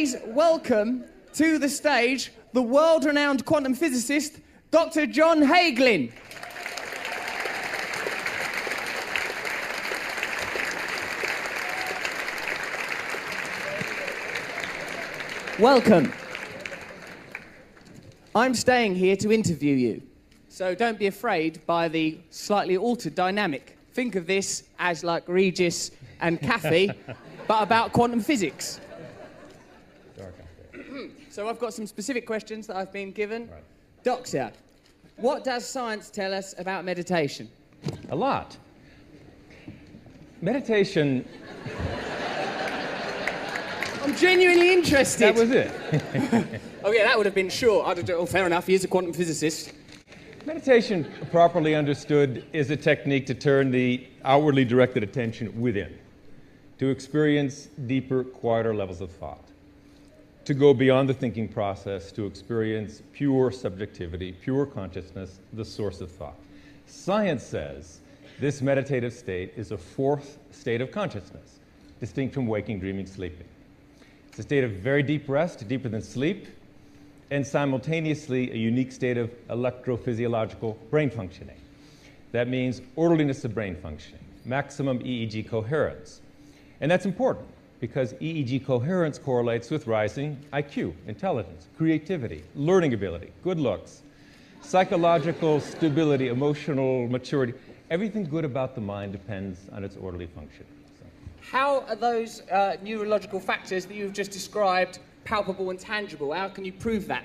please welcome to the stage the world-renowned quantum physicist, Doctor John Hagelin. Welcome. I'm staying here to interview you, so don't be afraid by the slightly altered dynamic. Think of this as like Regis and Kathy, but about quantum physics. So I've got some specific questions that I've been given. Right. Doctor, what does science tell us about meditation? A lot. Meditation... I'm genuinely interested. That was it. Oh yeah, that would have been short. I'd have done, oh, fair enough, he is a quantum physicist. Meditation, properly understood, is a technique to turn the outwardly directed attention within, to experience deeper, quieter levels of thought, to go beyond the thinking process, to experience pure subjectivity, pure consciousness, the source of thought. Science says this meditative state is a fourth state of consciousness, distinct from waking, dreaming, sleeping. It's a state of very deep rest, deeper than sleep, and simultaneously a unique state of electrophysiological brain functioning. That means orderliness of brain functioning, maximum EEG coherence. And that's important because EEG coherence correlates with rising IQ, intelligence, creativity, learning ability, good looks, psychological stability, emotional maturity. Everything good about the mind depends on its orderly function. How are those neurological factors that you've just described palpable and tangible? How can you prove that?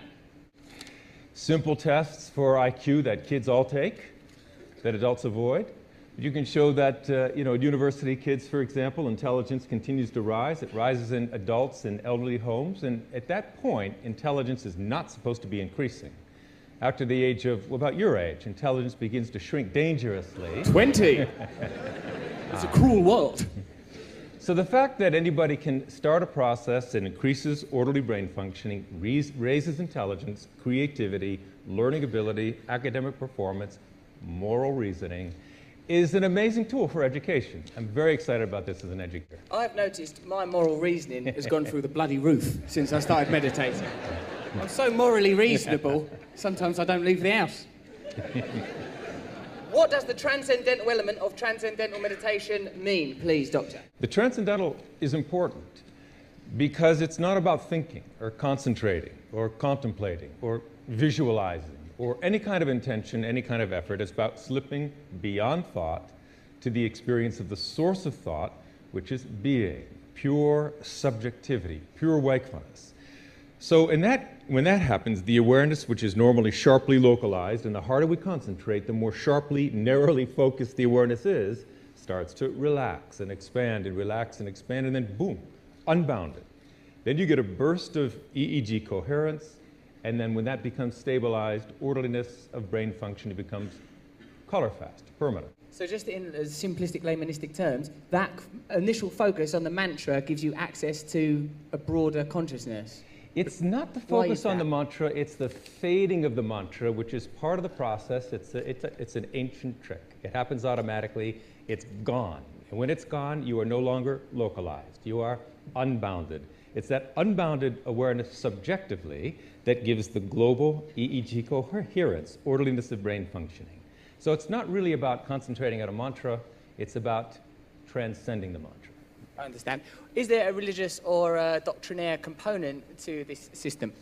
Simple tests for IQ that kids all take, that adults avoid. You can show that, university kids, for example, intelligence continues to rise. It rises in adults in elderly homes, and at that point, intelligence is not supposed to be increasing. After the age of, well, about your age, intelligence begins to shrink dangerously. 20! It's a cruel world. So the fact that anybody can start a process that increases orderly brain functioning, raises intelligence, creativity, learning ability, academic performance, moral reasoning, is an amazing tool for education. I'm very excited about this as an educator. I've noticed my moral reasoning has gone through the bloody roof since I started meditating. I'm so morally reasonable, sometimes I don't leave the house. What does the transcendental element of transcendental meditation mean, please, Doctor? The transcendental is important because it's not about thinking or concentrating or contemplating or visualizing or any kind of intention, any kind of effort. It's about slipping beyond thought to the experience of the source of thought, which is being, pure subjectivity, pure wakefulness. So when that happens, the awareness, which is normally sharply localized, and the harder we concentrate, the more sharply, narrowly focused the awareness is, starts to relax and expand and relax and expand, and then boom, unbounded. Then you get a burst of EEG coherence, and then when that becomes stabilized, orderliness of brain function, it becomes color fast, permanent. So just in simplistic laymanistic terms, that initial focus on the mantra gives you access to a broader consciousness. It's not the focus on the mantra, it's the fading of the mantra, which is part of the process. It's an ancient trick. It happens automatically. It's gone. And when it's gone, you are no longer localized. You are unbounded. It's that unbounded awareness subjectively that gives the global EEG coherence, orderliness of brain functioning. So it's not really about concentrating on a mantra, it's about transcending the mantra. I understand. Is there a religious or a doctrinaire component to this system?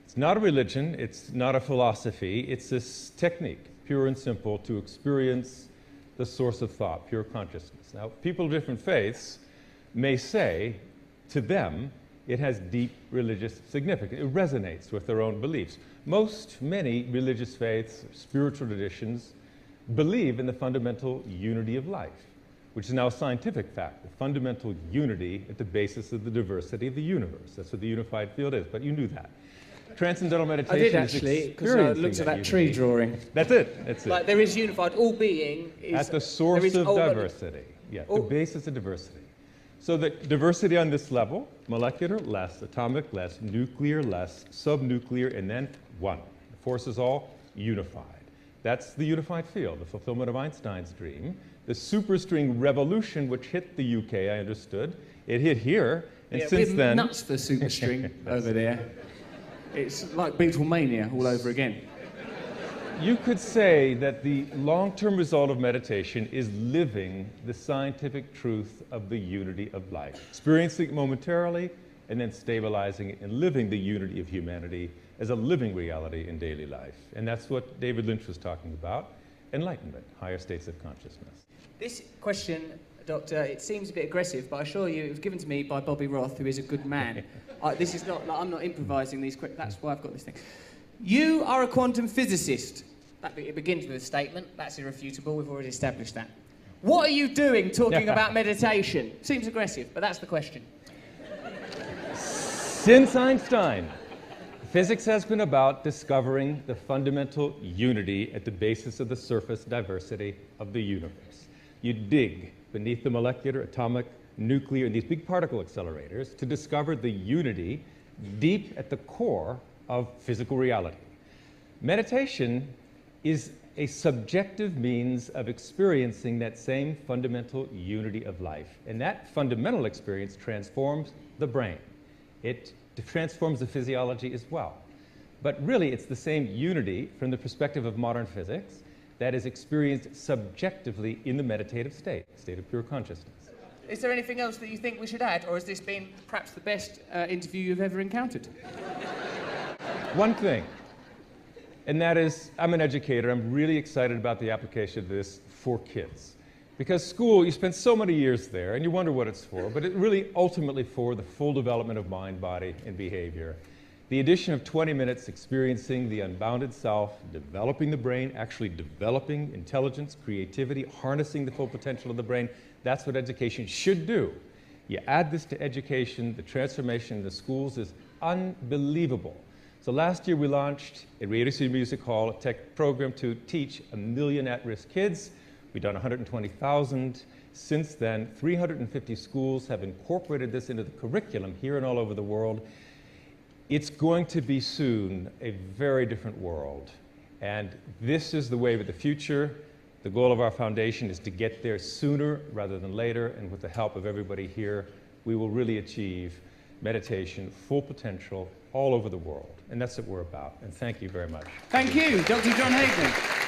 It's not a religion, it's not a philosophy, it's this technique, pure and simple, to experience the source of thought, pure consciousness. Now, people of different faiths may say, to them, it has deep religious significance. It resonates with their own beliefs. Many religious faiths, spiritual traditions, believe in the fundamental unity of life, which is now a scientific fact, the fundamental unity at the basis of the diversity of the universe. That's what the unified field is, but you knew that. Transcendental meditation I did actually, because I looked at that tree drawing. That's it, that's it. Like there is unified, all being is... At the source of diversity, yeah, the basis of diversity. So the diversity on this level, molecular, less atomic, less nuclear, less subnuclear, and then one. The force is all unified. That's the unified field, the fulfillment of Einstein's dream. The superstring revolution, which hit the UK, I understood, It hit here, and Yeah, since we're then... nuts for superstring over there. It's like Beatlemania all over again. You could say that the long-term result of meditation is living the scientific truth of the unity of life, experiencing it momentarily, and then stabilizing it and living the unity of humanity as a living reality in daily life. And that's what David Lynch was talking about, enlightenment, higher states of consciousness. This question, Doctor, it seems a bit aggressive, but I assure you it was given to me by Bobby Roth, who is a good man. This is not, like, I'm not improvising these questions, that's why I've got this thing. You are a quantum physicist. It begins with a statement, that's irrefutable, we've already established that. What are you doing talking about meditation? Seems aggressive, but that's the question. Since Einstein, physics has been about discovering the fundamental unity at the basis of the surface diversity of the universe. You dig beneath the molecular, atomic, nuclear, and these big particle accelerators to discover the unity deep at the core of physical reality. Meditation is a subjective means of experiencing that same fundamental unity of life. And that fundamental experience transforms the brain. It transforms the physiology as well. But really, it's the same unity from the perspective of modern physics that is experienced subjectively in the meditative state of pure consciousness. Is there anything else that you think we should add, or has this been perhaps the best interview you've ever encountered? One thing, and that is, I'm an educator. I'm really excited about the application of this for kids. Because school, you spend so many years there, and you wonder what it's for, but it's really ultimately for the full development of mind, body, and behavior. The addition of 20 minutes experiencing the unbounded self, developing the brain, actually developing intelligence, creativity, harnessing the full potential of the brain, that's what education should do. You add this to education, the transformation in the schools is unbelievable. So last year we launched at Radio City Music Hall a tech program to teach 1 million at-risk kids. We've done 120,000. Since then, 350 schools have incorporated this into the curriculum here and all over the world. It's going to be soon a very different world. And this is the wave of the future. The goal of our foundation is to get there sooner rather than later. And with the help of everybody here, we will really achieve meditation, full potential all over the world. And that's what we're about. And thank you very much. Thank you, Dr. John Hagelin.